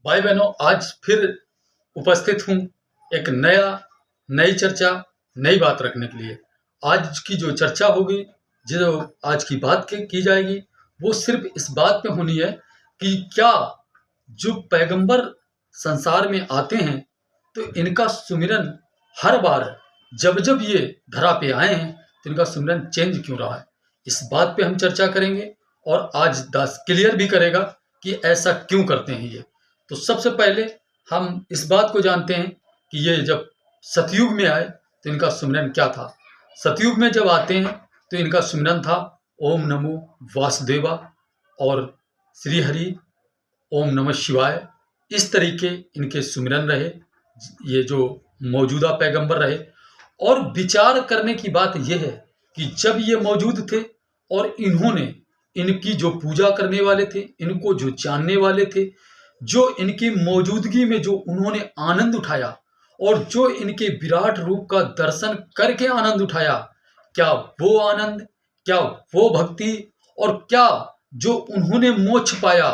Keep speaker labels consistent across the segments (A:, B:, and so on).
A: भाई बहनों, आज फिर उपस्थित हूँ एक नई चर्चा, नई बात रखने के लिए। आज की जो चर्चा होगी, जो आज की बात की जाएगी, वो सिर्फ इस बात पे होनी है कि क्या जो पैगंबर संसार में आते हैं तो इनका सुमिरन हर बार जब जब ये धरा पे आए हैं तो इनका सुमिरन चेंज क्यों रहा है। इस बात पे हम चर्चा करेंगे और आज दास क्लियर भी करेगा कि ऐसा क्यों करते हैं ये। तो सबसे पहले हम इस बात को जानते हैं कि ये जब सतयुग में आए तो इनका सुमिरन क्या था। सतयुग में जब आते हैं तो इनका सुमिरन था ओम नमो वासुदेवा और श्री हरि, ओम नमः शिवाय। इस तरीके इनके सुमिरन रहे, ये जो मौजूदा पैगंबर रहे। और विचार करने की बात यह है कि जब ये मौजूद थे और इन्होंने इनकी जो पूजा करने वाले थे, इनको जो जानने वाले थे, जो इनकी मौजूदगी में जो उन्होंने आनंद उठाया और जो इनके विराट रूप का दर्शन करके आनंद उठाया, क्या वो आनंद, क्या वो भक्ति और क्या जो उन्होंने मोक्ष पाया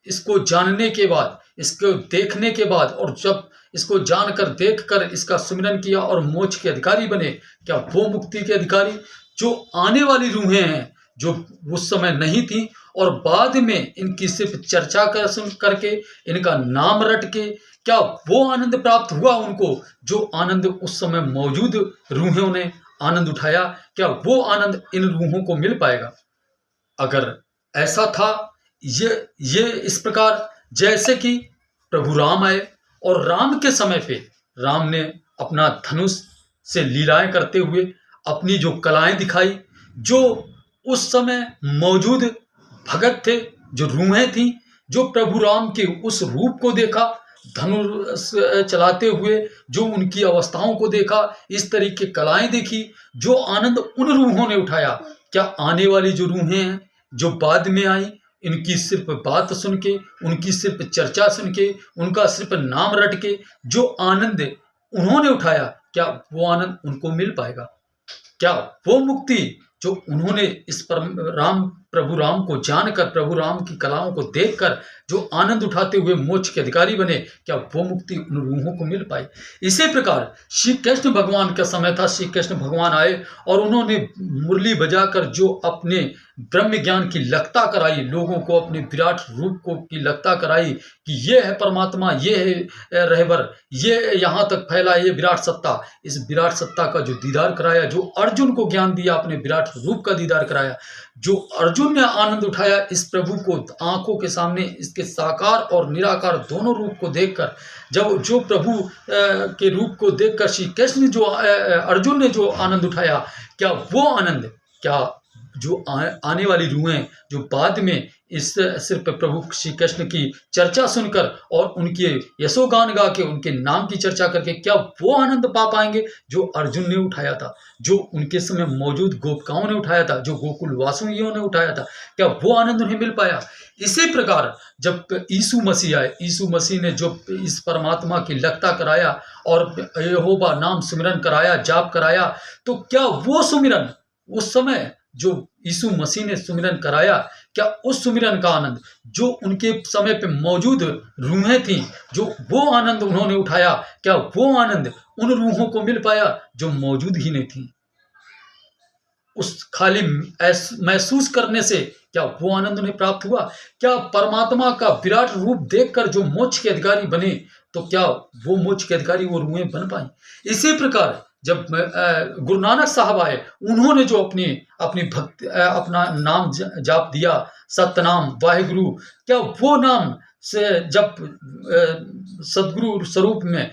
A: इसको जानने के बाद, इसको देखने के बाद, और जब इसको जानकर देखकर इसका सुमिरन किया और मोक्ष के अधिकारी बने, क्या वो मुक्ति के अधिकारी जो आने वाली रूहें हैं जो उस समय नहीं थी और बाद में इनकी सिर्फ चर्चा करके इनका नाम रट के, क्या वो आनंद प्राप्त हुआ उनको जो आनंद उस समय मौजूद रूहों ने आनंद उठाया, क्या वो आनंद इन रूहों को मिल पाएगा? अगर ऐसा था, ये इस प्रकार जैसे कि प्रभु राम आए और राम के समय पे राम ने अपना धनुष से लीलाएं करते हुए अपनी जो कलाएं दिखाई, जो उस समय मौजूद भगत थे, जो रूहें थी, जो प्रभु राम के उस रूप को देखा, धनुष चलाते हुए जो उनकी अवस्थाओं को देखा, इस तरीके कलाएं देखी, जो आनंद उन रूहों ने उठाया, क्या आने वाली जो रूहें हैं जो बाद में आई, इनकी सिर्फ बात सुन के, उनकी सिर्फ चर्चा सुन के, उनका सिर्फ नाम रट के जो आनंद उन्होंने उठाया, क्या वो आनंद उनको मिल पाएगा? क्या वो मुक्ति जो उन्होंने इस प्रभु राम को जानकर, प्रभु राम की कलाओं को देखकर जो आनंद उठाते हुए मोक्ष के अधिकारी बने, क्या वो मुक्ति उन रूहों को मिल पाई? इसी प्रकार श्री कृष्ण भगवान का समय था, श्री कृष्ण भगवान आए और उन्होंने मुरली बजाकर जो अपने ब्रह्म ज्ञान की लगता कराई, लोगों को अपने विराट रूप को की लगता कराई कि ये है परमात्मा, ये है रहबर, ये यहाँ तक फैला, ये विराट सत्ता। इस विराट सत्ता का जो दीदार कराया, जो अर्जुन को ज्ञान दिया, अपने विराट रूप का दीदार कराया, जो अर्जुन ने आनंद उठाया इस प्रभु को आंखों के सामने, इसके साकार और निराकार दोनों रूप को देखकर, जब जो प्रभु के रूप को देखकर श्री कृष्ण जो अर्जुन ने जो आनंद उठाया, क्या वो आनंद, क्या जो आने वाली रूहें जो बाद में इस सिर्फ प्रभु श्री कृष्ण की चर्चा सुनकर और उनके यशोगान गा के, उनके नाम की चर्चा करके, क्या वो आनंद पा पाएंगे जो अर्जुन ने उठाया था, जो उनके समय मौजूद गोपिकाओं ने उठाया था, जो गोकुल वासुकियों ने उठाया था? क्या वो आनंद उन्हें मिल पाया? इसी प्रकार जब यीशु मसीह आए, यीशु मसीह ने जो इस परमात्मा की लगता कराया और यहोवा नाम सुमिरन कराया, जाप कराया, तो क्या वो सुमिरन उस समय जो यीशु मसीह ने सुमिरन कराया, क्या उस सुमिरन का आनंद जो उनके समय पे मौजूद रूहें थी, जो वो आनंद उन्होंने उठाया, क्या वो आनंद उन रूहों को मिल पाया जो मौजूद ही नहीं थी? उस खाली महसूस करने से क्या वो आनंद उन्हें प्राप्त हुआ? क्या परमात्मा का विराट रूप देखकर जो मोक्ष के अधिकारी बने, तो क्या वो मोक्ष के अधिकारी वो रूहें बन पाई? इसी प्रकार जब गुरु नानक साहब आए, उन्होंने जो अपनी भक्ति, अपना नाम जाप दिया, सतनाम वाहिगुरु, क्या वो नाम से जब सदगुरु स्वरूप में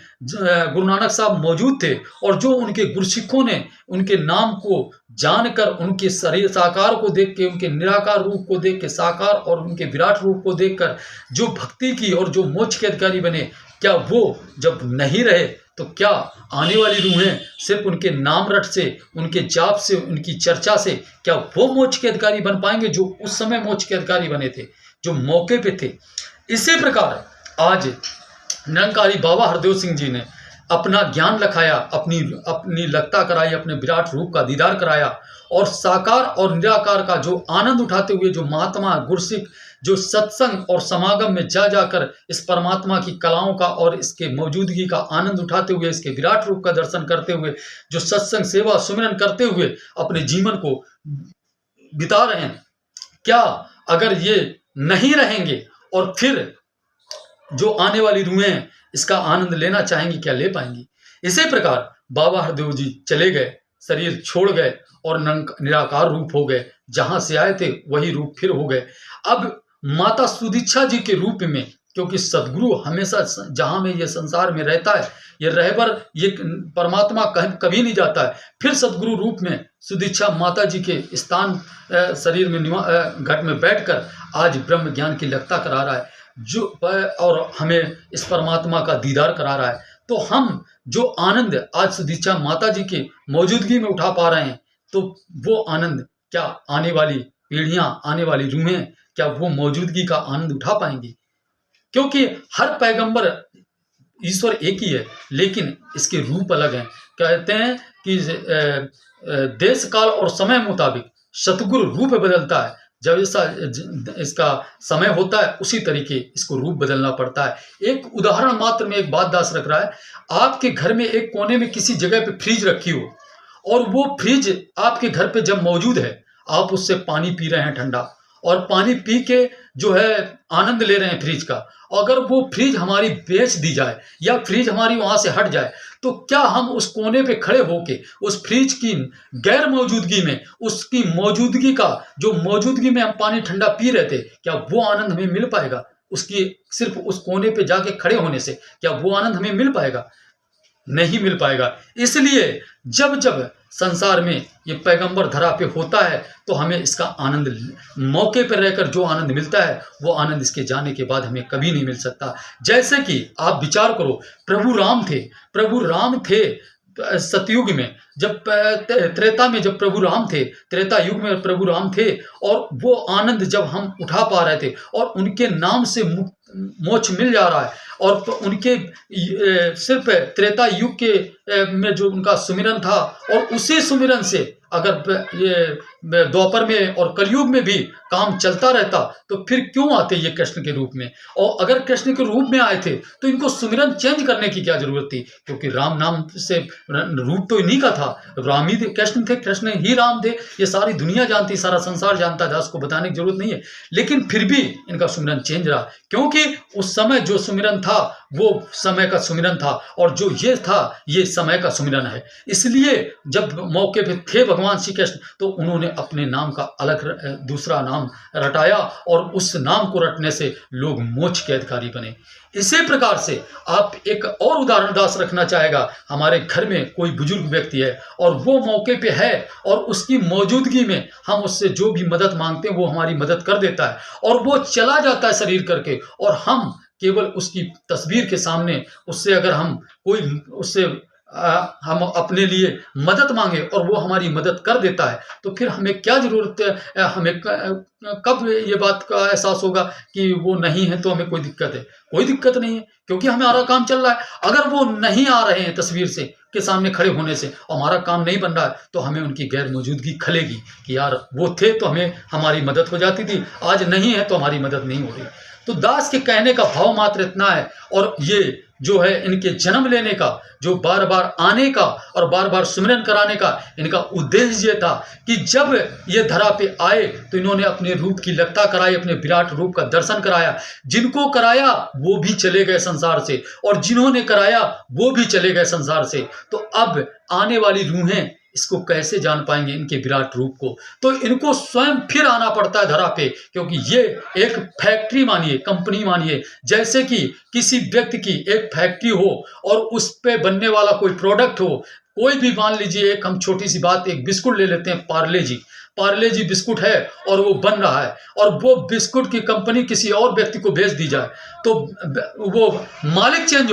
A: गुरु नानक साहब मौजूद थे और जो उनके गुरसिखों ने उनके नाम को जानकर, उनके शरीर साकार को देख के, उनके निराकार रूप को देख के, साकार और उनके विराट रूप को देखकर जो भक्ति की और जो मोक्ष के अधिकारी बने, क्या वो जब नहीं रहे तो क्या आने वाली रूहें सिर्फ उनके नाम रट से, उनके जाप से, उनकी चर्चा से, क्या वो मोक्ष के अधिकारी बन पाएंगे जो उस समय मोक्ष के अधिकारी बने थे, जो मौके पे थे? इसी प्रकार आज निरंकारी बाबा हरदेव सिंह जी ने अपना ज्ञान लखाया, अपनी लगता कराई, अपने विराट रूप का दीदार कराया और साकार और निराकार का जो आनंद उठाते हुए जो महात्मा गुरसिख जो सत्संग और समागम में जा जाकर इस परमात्मा की कलाओं का और इसके मौजूदगी का आनंद उठाते हुए, इसके विराट रूप का दर्शन करते हुए, जो सत्संग सेवा सुमिरन करते हुए अपने जीवन को बिता रहे हैं, क्या अगर ये नहीं रहेंगे और फिर जो आने वाली रूहें हैं इसका आनंद लेना चाहेंगी, क्या ले पाएंगी? इसी प्रकार बाबा हरदेव जी चले गए, शरीर छोड़ गए और निराकार रूप हो गए, जहां से आए थे वही रूप फिर हो गए। अब माता सुदीक्षा जी के रूप में, क्योंकि सदगुरु हमेशा जहां में ये संसार में रहता है, ये रहबर, ये परमात्मा कभी नहीं जाता है, फिर सदगुरु रूप में सुदीक्षा माता जी के स्थान शरीर में घट में बैठकर आज ब्रह्म ज्ञान की लगता करा रहा है, जो और हमें इस परमात्मा का दीदार करा रहा है। तो हम जो आनंद आज सुदीक्षा माता जी की मौजूदगी में उठा पा रहे हैं, तो वो आनंद क्या आने वाली पीढ़ियां, आने वाली रूहें, क्या वो मौजूदगी का आनंद उठा पाएंगी? क्योंकि हर पैगंबर, ईश्वर एक ही है, लेकिन इसके रूप अलग हैं। कहते हैं कि देश काल और समय मुताबिक सतगुरु रूप बदलता है। जब इसका समय होता है, उसी तरीके इसको रूप बदलना पड़ता है। एक उदाहरण मात्र में एक बात दास रख रहा है। आपके घर में एक कोने में किसी जगह पे फ्रिज रखी हो, और वो फ्रिज आपके घर पे जब मौजूद है, आप उससे पानी पी रहे हैं ठंडा, और पानी पी के जो है आनंद ले रहे हैं फ्रिज का। अगर वो फ्रिज हमारी बेच दी जाए या फ्रिज हमारी वहां से हट जाए, तो क्या हम उस कोने पे खड़े होके उस फ्रिज की गैर मौजूदगी में, उसकी मौजूदगी का, जो मौजूदगी में हम पानी ठंडा पी रहे थे, क्या वो आनंद हमें मिल पाएगा? उसकी सिर्फ उस कोने पे जाके खड़े होने से क्या वो आनंद हमें मिल पाएगा? नहीं मिल पाएगा। इसलिए जब जब संसार में ये पैगंबर धरा पे होता है, तो हमें इसका आनंद, मौके पर रहकर जो आनंद मिलता है, वो आनंद इसके जाने के बाद हमें कभी नहीं मिल सकता। जैसे कि आप विचार करो, प्रभु राम थे सतयुग में, जब त्रेता में जब प्रभु राम थे, त्रेता युग में प्रभु राम थे, और वो आनंद जब हम उठा पा रहे थे, और उनके नाम से मोक्ष मिल जा रहा है, और उनके सिर्फ त्रेता युग के में जो उनका सुमिरन था, और उसी सुमिरन से अगर ये द्वापर में और कलयुग में भी काम चलता रहता, तो फिर क्यों आते ये कृष्ण के रूप में? और अगर कृष्ण के रूप में आए थे, तो इनको सुमिरन चेंज करने की क्या जरूरत थी? क्योंकि राम नाम से रूप तो इन्हीं का था, राम ही कृष्ण थे, कृष्ण ही राम थे। ये सारी दुनिया जानती, सारा संसार जानता था, उसको बताने की जरूरत नहीं है। लेकिन फिर भी इनका सुमिरन चेंज रहा, क्योंकि उस समय जो सुमिरन था वो समय का सुमिरन था, और जो ये था ये समय का सुमिरन है। इसलिए जब मौके पे थे भगवान श्री कृष्ण, तो उन्होंने अपने नाम का अलग दूसरा नाम रटाया, और उस नाम को रटने से लोग मोक्ष के अधिकारी बने। इसी प्रकार से आप एक और उदाहरण दास रखना चाहेगा। हमारे घर में कोई बुजुर्ग व्यक्ति है, और वो मौके पे है, और उसकी मौजूदगी में हम उससे जो भी मदद मांगते हैं वो हमारी मदद कर देता है, और वो चला जाता है शरीर करके, और हम केवल उसकी तस्वीर के सामने उससे अगर हम कोई उससे हम अपने लिए मदद मांगे और वो हमारी मदद कर देता है, तो फिर हमें क्या जरूरत है? हमें कब ये बात का एहसास होगा कि वो नहीं है तो हमें कोई दिक्कत है? कोई दिक्कत नहीं है, क्योंकि हमारा काम चल रहा है। अगर वो नहीं आ रहे हैं तस्वीर से के सामने खड़े होने से, और हमारा काम नहीं बन रहा है, तो हमें उनकी गैर मौजूदगी खलेगी कि यार वो थे तो हमें हमारी मदद हो जाती थी, आज नहीं है तो हमारी मदद नहीं हो रही। तो दास के कहने का भाव मात्र इतना है, और ये जो है इनके जन्म लेने का, जो बार बार आने का और बार बार सुमिरन कराने का इनका उद्देश्य ये था कि जब ये धरा पे आए तो इन्होंने अपने रूप की लगता कराई, अपने विराट रूप का दर्शन कराया। जिनको कराया वो भी चले गए संसार से, और जिन्होंने कराया वो भी चले गए संसार से। तो अब आने वाली रूहें इसको कैसे जान पाएंगे, इनके विराट रूप को? तो इनको स्वयं फिर आना पड़ता है धरा पे, क्योंकि ये एक फैक्ट्री मानिए, कंपनी मानिए। जैसे कि किसी व्यक्ति की एक फैक्ट्री हो और उस पे बनने वाला कोई प्रोडक्ट हो, कोई भी, मान लीजिए एक हम छोटी सी बात, एक बिस्कुट ले लेते हैं, पार्ले जी बिस्कुट है और वो बन रहा है, और वो बिस्कुट की कंपनी किसी और व्यक्ति को भेज दी जाए, तो वो मालिक चेंज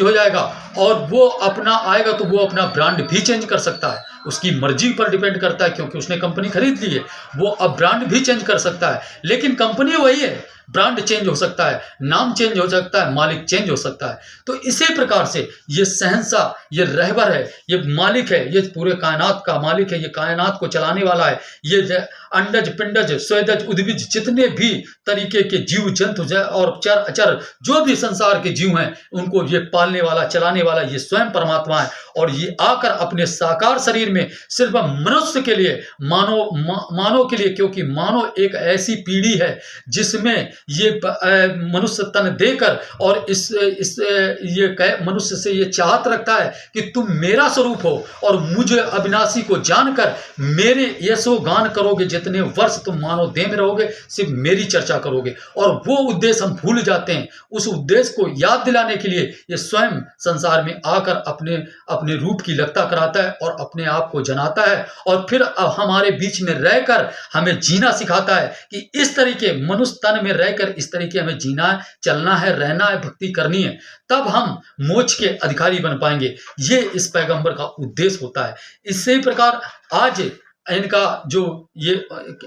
A: हो जाएगा, और वो अपना आएगा तो वो अपना ब्रांड भी चेंज कर सकता है। उसकी मर्जी पर डिपेंड करता है, क्योंकि उसने कंपनी खरीद ली है, वो अब ब्रांड भी चेंज कर सकता है। लेकिन कंपनी वही है, ब्रांड चेंज हो सकता है, नाम चेंज हो सकता है, मालिक चेंज हो सकता है। तो इसी प्रकार से ये शहंशाह, ये रहबर है, ये मालिक है, ये पूरे कायनात का मालिक है, ये कायनात को चलाने वाला है, ये अंडज पिंडज स्वेदज उद्भिज जितने भी तरीके के जीव जंतु और चर अचर जो भी संसार के जीव हैं, उनको ये पालने वाला चलाने वाला ये स्वयं परमात्मा है। और ये आकर अपने साकार शरीर में सिर्फ मनुष्य के लिए, मानव के लिए, क्योंकि मानव एक ऐसी पीढ़ी है जिसमें ये मनुष्य तन देकर और ये मनुष्य से ये चाहत रखता है कि तुम मेरा स्वरूप हो और मुझे अविनाशी को जानकर मेरे यशो गान करोगे। जितने वर्ष तुम मानव देह में रहोगे सिर्फ मेरी चर्चा करोगे। और वो उद्देश्य हम भूल जाते हैं। उस उद्देश्य को याद दिलाने के लिए ये स्वयं संसार में आकर अपने रूप की लगता कराता है और अपने आप को जनाता है और फिर अब हमारे बीच में रहकर हमें जीना सिखाता है कि इस तरीके मनुष्य तन में रहकर इस तरीके हमें जीना है, चलना है, रहना है, भक्ति करनी है, तब हम मोक्ष के अधिकारी बन पाएंगे। ये इस पैगंबर का उद्देश्य होता है। इसी प्रकार आज इनका जो ये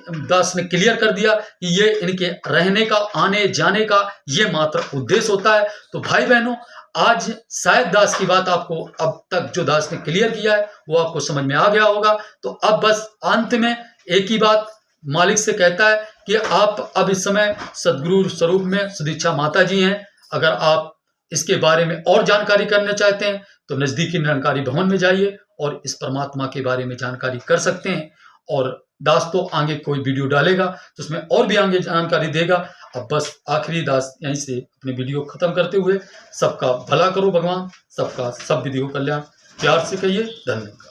A: दास ने क्लियर कर दिया कि ये इनके रहने का, आने जाने का ये मात्र उद्देश्य होता है। तो भाई बहनों, आज शायद दास की बात आपको अब तक जो दास ने क्लियर किया है वो आपको समझ में आ गया होगा। तो अब बस अंत में एक ही बात मालिक से कहता है कि आप अब इस समय सदगुरु स्वरूप में सदीक्षा माता जी हैं। अगर आप इसके बारे में और जानकारी करना चाहते हैं तो नज़दीकी निरंकारी भवन में जाइए और इस परमात्मा के बारे में जानकारी कर सकते हैं। और दास तो आगे कोई वीडियो डालेगा तो उसमें और भी आगे जानकारी देगा। अब बस आखिरी दास यहीं से अपने वीडियो खत्म करते हुए सबका भला करो भगवान, सबका सब विधि हो कल्याण, प्यार से कहिए धन्यवाद।